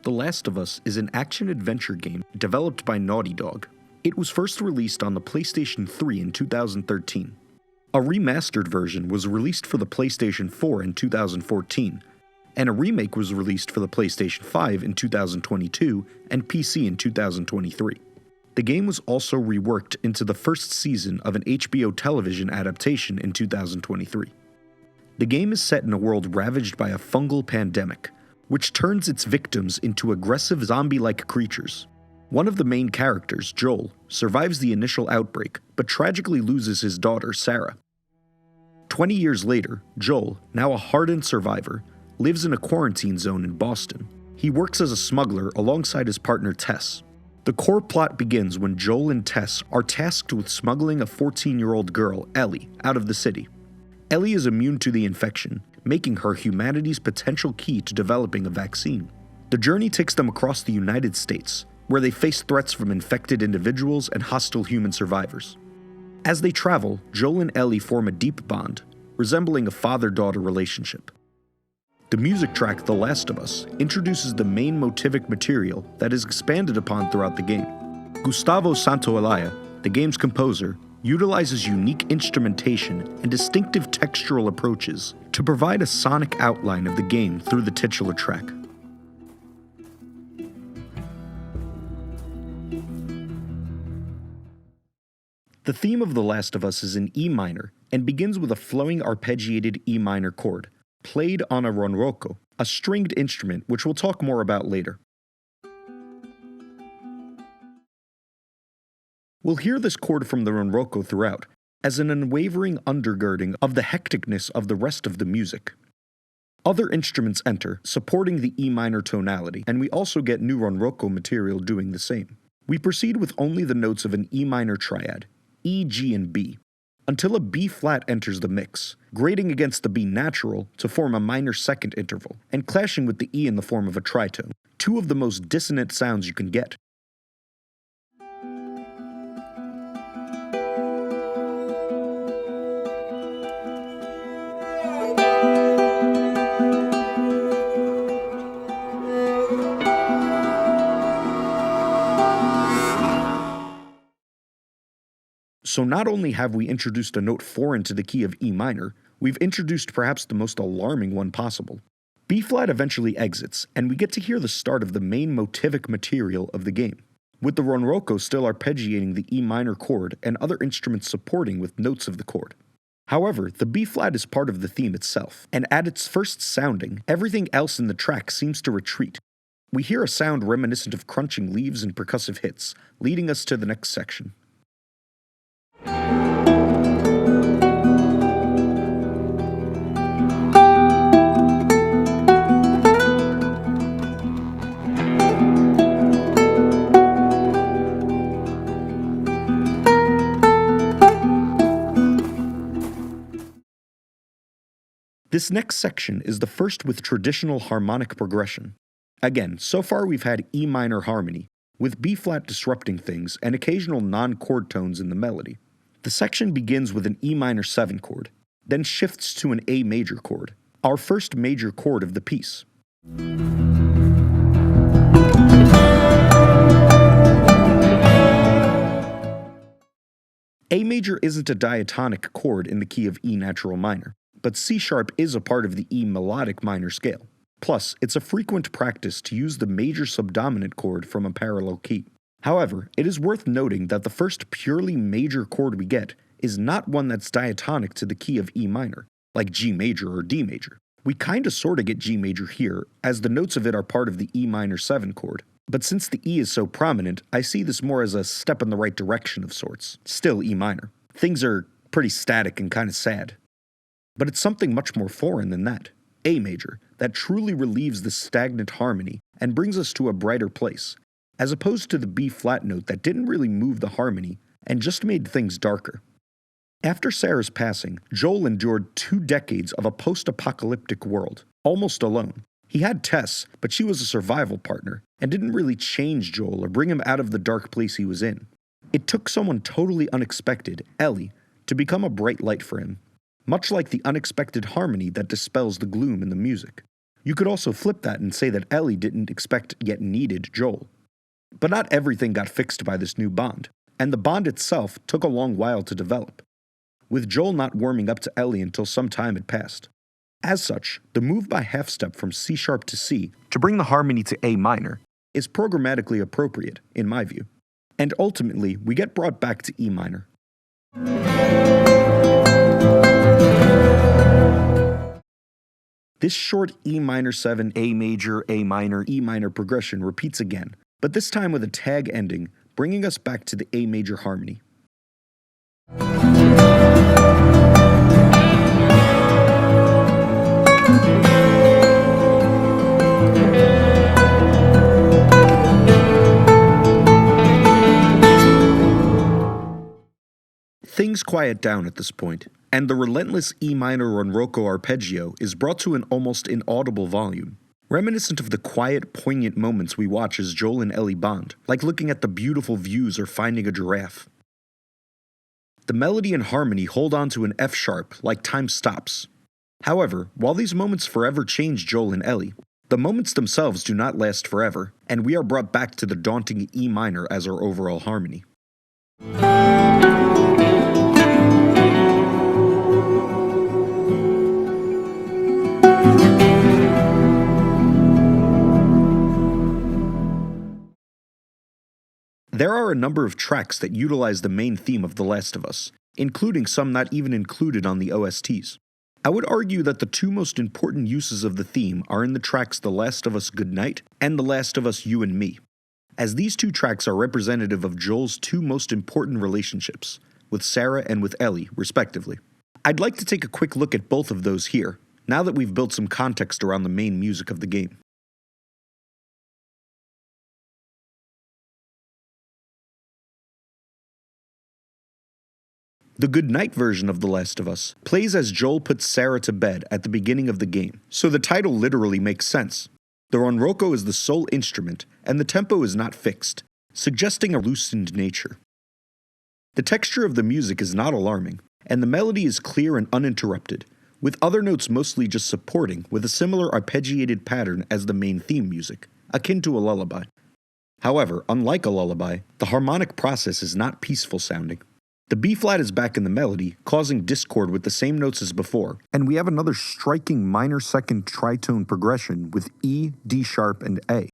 The Last of Us is an action-adventure game developed by Naughty Dog. It was first released on the PlayStation 3 in 2013. A remastered version was released for the PlayStation 4 in 2014, and a remake was released for the PlayStation 5 in 2022 and PC in 2023. The game was also reworked into the first season of an HBO television adaptation in 2023. The game is set in a world ravaged by a fungal pandemic, which turns its victims into aggressive zombie-like creatures. One of the main characters, Joel, survives the initial outbreak, but tragically loses his daughter, Sarah. 20 years later, Joel, now a hardened survivor, lives in a quarantine zone in Boston. He works as a smuggler alongside his partner, Tess. The core plot begins when Joel and Tess are tasked with smuggling a 14-year-old girl, Ellie, out of the city. Ellie is immune to the infection, making her humanity's potential key to developing a vaccine. The journey takes them across the United States, where they face threats from infected individuals and hostile human survivors. As they travel, Joel and Ellie form a deep bond, resembling a father-daughter relationship. The music track The Last of Us introduces the main motivic material that is expanded upon throughout the game. Gustavo Santaolalla, the game's composer, utilizes unique instrumentation and distinctive textural approaches to provide a sonic outline of the game through the titular track. The theme of The Last of Us is in E minor and begins with a flowing arpeggiated E minor chord, played on a ronroco, a stringed instrument which we'll talk more about later. We'll hear this chord from the ronroco throughout, as an unwavering undergirding of the hecticness of the rest of the music. Other instruments enter, supporting the E minor tonality, and we also get new ronroco material doing the same. We proceed with only the notes of an E minor triad, E, G, and B, until a B flat enters the mix, grating against the B natural to form a minor second interval, and clashing with the E in the form of a tritone, two of the most dissonant sounds you can get. So not only have we introduced a note foreign to the key of E minor, we've introduced perhaps the most alarming one possible. B flat eventually exits, and we get to hear the start of the main motivic material of the game, with the ronroco still arpeggiating the E minor chord and other instruments supporting with notes of the chord. However, the B flat is part of the theme itself, and at its first sounding, everything else in the track seems to retreat. We hear a sound reminiscent of crunching leaves and percussive hits, leading us to the next section. This next section is the first with traditional harmonic progression. Again, so far we've had E minor harmony, with B flat disrupting things and occasional non-chord tones in the melody. The section begins with an E minor 7 chord, then shifts to an A major chord, our first major chord of the piece. A major isn't a diatonic chord in the key of E natural minor, but C sharp is a part of the E melodic minor scale. Plus, it's a frequent practice to use the major subdominant chord from a parallel key. However, it is worth noting that the first purely major chord we get is not one that's diatonic to the key of E minor, like G major or D major. We kinda sorta get G major here, as the notes of it are part of the E minor 7 chord. But since the E is so prominent, I see this more as a step in the right direction of sorts. Still E minor. Things are pretty static and kinda sad. But it's something much more foreign than that. A major, that truly relieves the stagnant harmony and brings us to a brighter place, as opposed to the B flat note that didn't really move the harmony and just made things darker. After Sarah's passing, Joel endured 2 decades of a post-apocalyptic world, almost alone. He had Tess, but she was a survival partner, and didn't really change Joel or bring him out of the dark place he was in. It took someone totally unexpected, Ellie, to become a bright light for him, much like the unexpected harmony that dispels the gloom in the music. You could also flip that and say that Ellie didn't expect yet needed Joel. But not everything got fixed by this new bond, and the bond itself took a long while to develop, with Joel not warming up to Ellie until some time had passed. As such, the move by half step from C sharp to C to bring the harmony to A minor is programmatically appropriate, in my view. And ultimately, we get brought back to E minor. This short E minor 7, A major, A minor, E minor progression repeats again, but this time with a tag ending, bringing us back to the A major harmony. Things quiet down at this point, and the relentless E minor ronroco arpeggio is brought to an almost inaudible volume, reminiscent of the quiet, poignant moments we watch as Joel and Ellie bond, like looking at the beautiful views or finding a giraffe. The melody and harmony hold on to an F sharp, like time stops. However, while these moments forever change Joel and Ellie, the moments themselves do not last forever, and we are brought back to the daunting E minor as our overall harmony. There are a number of tracks that utilize the main theme of The Last of Us, including some not even included on the OSTs. I would argue that the two most important uses of the theme are in the tracks The Last of Us Goodnight and The Last of Us You and Me, as these two tracks are representative of Joel's two most important relationships, with Sarah and with Ellie, respectively. I'd like to take a quick look at both of those here, now that we've built some context around the main music of the game. The Goodnight version of The Last of Us plays as Joel puts Sarah to bed at the beginning of the game, so the title literally makes sense. The ronroco is the sole instrument, and the tempo is not fixed, suggesting a loosened nature. The texture of the music is not alarming, and the melody is clear and uninterrupted, with other notes mostly just supporting with a similar arpeggiated pattern as the main theme music, akin to a lullaby. However, unlike a lullaby, the harmonic process is not peaceful sounding. The B-flat is back in the melody, causing discord with the same notes as before, and we have another striking minor second tritone progression with E, D sharp, and A.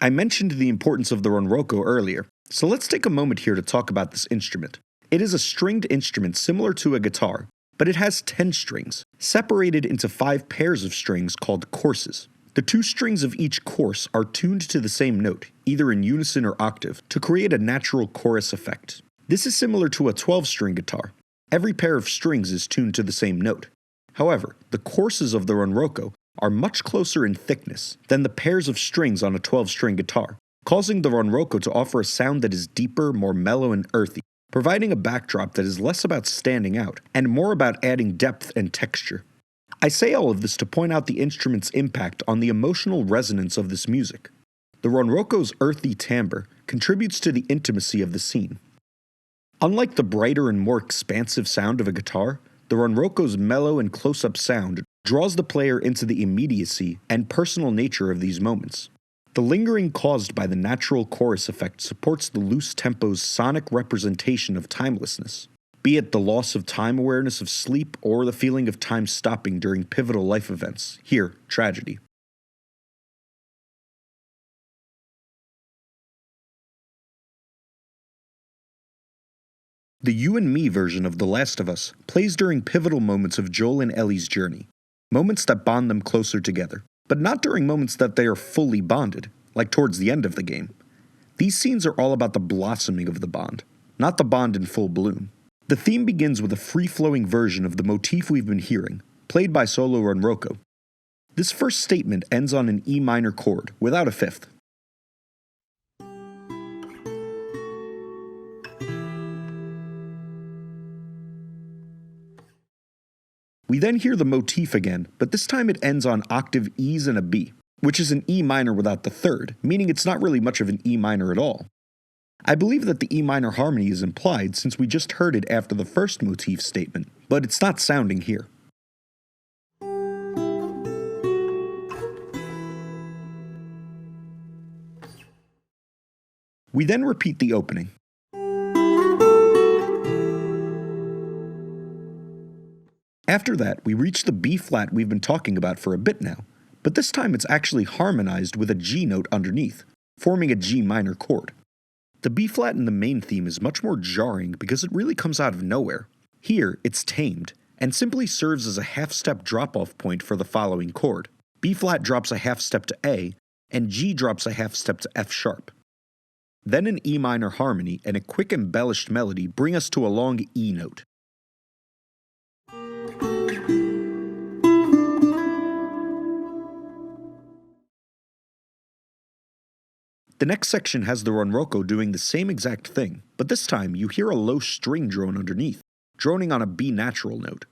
I mentioned the importance of the ronroco earlier, so let's take a moment here to talk about this instrument. It is a stringed instrument similar to a guitar, but it has 10 strings, separated into 5 pairs of strings called courses. The 2 strings of each course are tuned to the same note, either in unison or octave, to create a natural chorus effect. This is similar to a 12-string guitar. Every pair of strings is tuned to the same note. However, the courses of the ronroco are much closer in thickness than the pairs of strings on a 12-string guitar, causing the ronroco to offer a sound that is deeper, more mellow and earthy, providing a backdrop that is less about standing out and more about adding depth and texture. I say all of this to point out the instrument's impact on the emotional resonance of this music. The ronroco's earthy timbre contributes to the intimacy of the scene. Unlike the brighter and more expansive sound of a guitar, the ronroco's mellow and close-up sound draws the player into the immediacy and personal nature of these moments. The lingering caused by the natural chorus effect supports the loose tempo's sonic representation of timelessness, be it the loss of time awareness of sleep or the feeling of time stopping during pivotal life events, here, tragedy. The You and Me version of The Last of Us plays during pivotal moments of Joel and Ellie's journey, moments that bond them closer together, but not during moments that they are fully bonded, like towards the end of the game. These scenes are all about the blossoming of the bond, not the bond in full bloom. The theme begins with a free-flowing version of the motif we've been hearing, played by solo Ronroco. This first statement ends on an E minor chord, without a fifth. We then hear the motif again, but this time it ends on octave E's and a B, which is an E minor without the third, meaning it's not really much of an E minor at all. I believe that the E minor harmony is implied since we just heard it after the first motif statement, but it's not sounding here. We then repeat the opening. After that, we reach the B flat we've been talking about for a bit now, but this time it's actually harmonized with a G note underneath, forming a G minor chord. The B flat in the main theme is much more jarring because it really comes out of nowhere. Here, it's tamed, and simply serves as a half-step drop-off point for the following chord. B flat drops a half-step to A, and G drops a half-step to F sharp. Then an E minor harmony and a quick embellished melody bring us to a long E note. The next section has the Ronroco doing the same exact thing, but this time you hear a low string drone underneath, droning on a B natural note.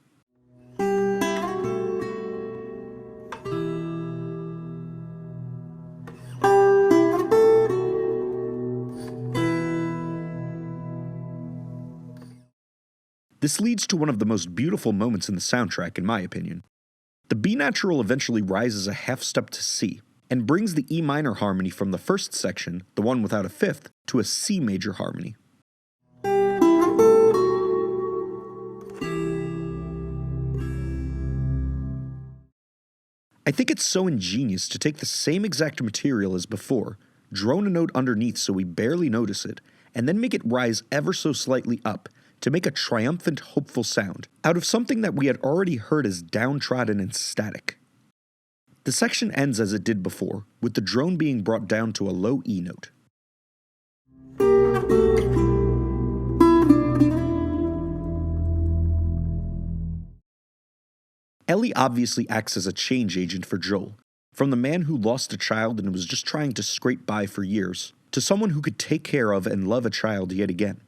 This leads to one of the most beautiful moments in the soundtrack, in my opinion. The B natural eventually rises a half step to C, and brings the E minor harmony from the first section, the one without a fifth, to a C major harmony. I think it's so ingenious to take the same exact material as before, drone a note underneath so we barely notice it, and then make it rise ever so slightly up to make a triumphant, hopeful sound, out of something that we had already heard as downtrodden and static. The section ends as it did before, with the drone being brought down to a low E note. Ellie obviously acts as a change agent for Joel, from the man who lost a child and was just trying to scrape by for years, to someone who could take care of and love a child yet again.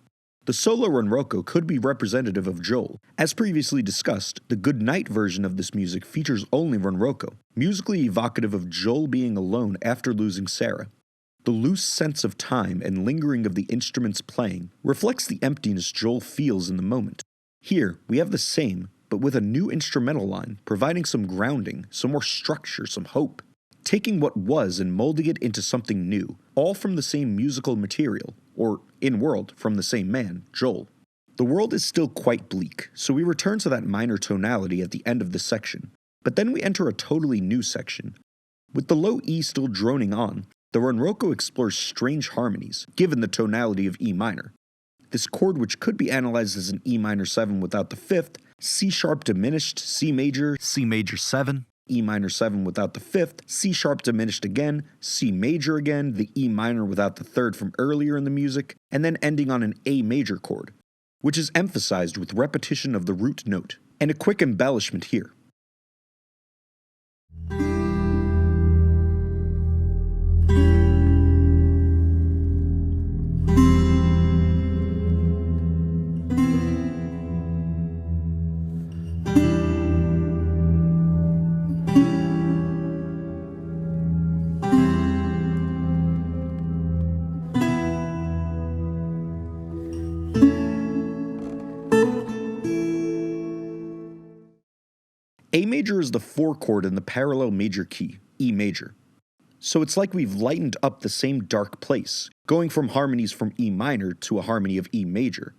The solo Ronroco could be representative of Joel. As previously discussed, the Goodnight version of this music features only Ronroco, musically evocative of Joel being alone after losing Sarah. The loose sense of time and lingering of the instruments playing reflects the emptiness Joel feels in the moment. Here, we have the same, but with a new instrumental line, providing some grounding, some more structure, some hope. Taking what was and molding it into something new, all from the same musical material, or, in world, from the same man, Joel. The world is still quite bleak, so we return to that minor tonality at the end of this section, but then we enter a totally new section. With the low E still droning on, the Ronroco explores strange harmonies, given the tonality of E minor. This chord, which could be analyzed as an E minor 7 without the fifth, C sharp diminished, C major 7, E minor 7 without the fifth, C sharp diminished again, C major again, the E minor without the third from earlier in the music, and then ending on an A major chord, which is emphasized with repetition of the root note, and a quick embellishment here. A major is the 4 chord in the parallel major key, E major. So it's like we've lightened up the same dark place, going from harmonies from E minor to a harmony of E major.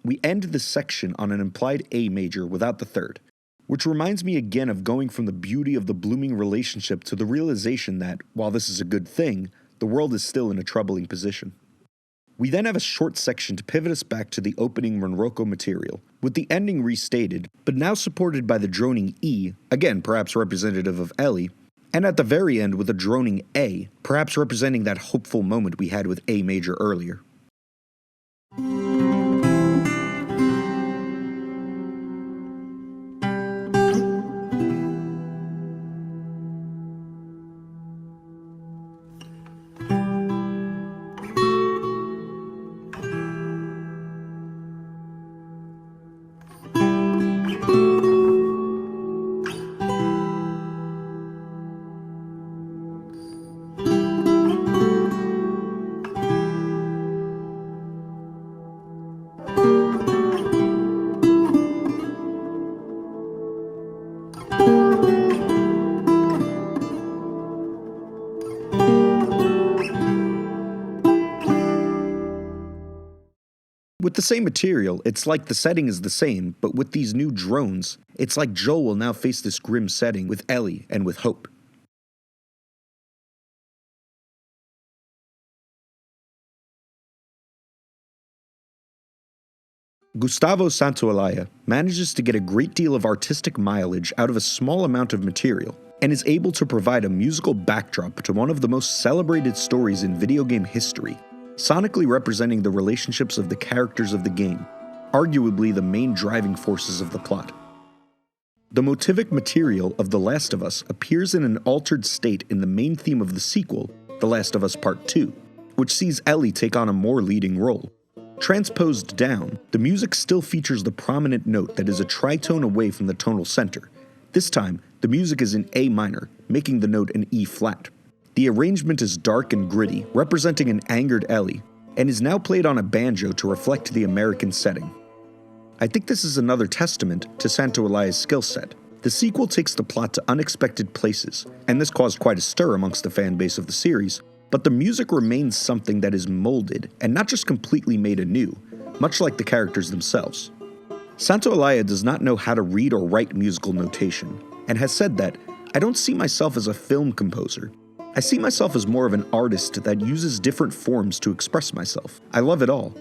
We end this section on an implied A major without the third, which reminds me again of going from the beauty of the blooming relationship to the realization that, while this is a good thing, the world is still in a troubling position. We then have a short section to pivot us back to the opening Monroko material, with the ending restated, but now supported by the droning E, again perhaps representative of Ellie, and at the very end with a droning A, perhaps representing that hopeful moment we had with A major earlier. With the same material, it's like the setting is the same, but with these new drones, it's like Joel will now face this grim setting with Ellie and with hope. Gustavo Santaolalla manages to get a great deal of artistic mileage out of a small amount of material, and is able to provide a musical backdrop to one of the most celebrated stories in video game history, sonically representing the relationships of the characters of the game, arguably the main driving forces of the plot. The motivic material of The Last of Us appears in an altered state in the main theme of the sequel, The Last of Us Part 2, which sees Ellie take on a more leading role. Transposed down, the music still features the prominent note that is a tritone away from the tonal center. This time, the music is in A minor, making the note an E flat. The arrangement is dark and gritty, representing an angered Ellie, and is now played on a banjo to reflect the American setting. I think this is another testament to Santaolalla's skill set. The sequel takes the plot to unexpected places, and this caused quite a stir amongst the fan base of the series, but the music remains something that is molded and not just completely made anew, much like the characters themselves. Santaolalla does not know how to read or write musical notation, and has said that, "I don't see myself as a film composer. I see myself as more of an artist that uses different forms to express myself. I love it all."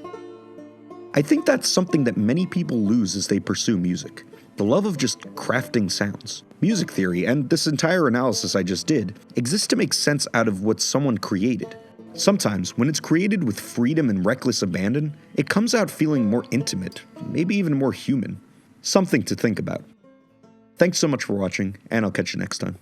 I think that's something that many people lose as they pursue music. The love of just crafting sounds. Music theory, and this entire analysis I just did, exists to make sense out of what someone created. Sometimes, when it's created with freedom and reckless abandon, it comes out feeling more intimate, maybe even more human. Something to think about. Thanks so much for watching, and I'll catch you next time.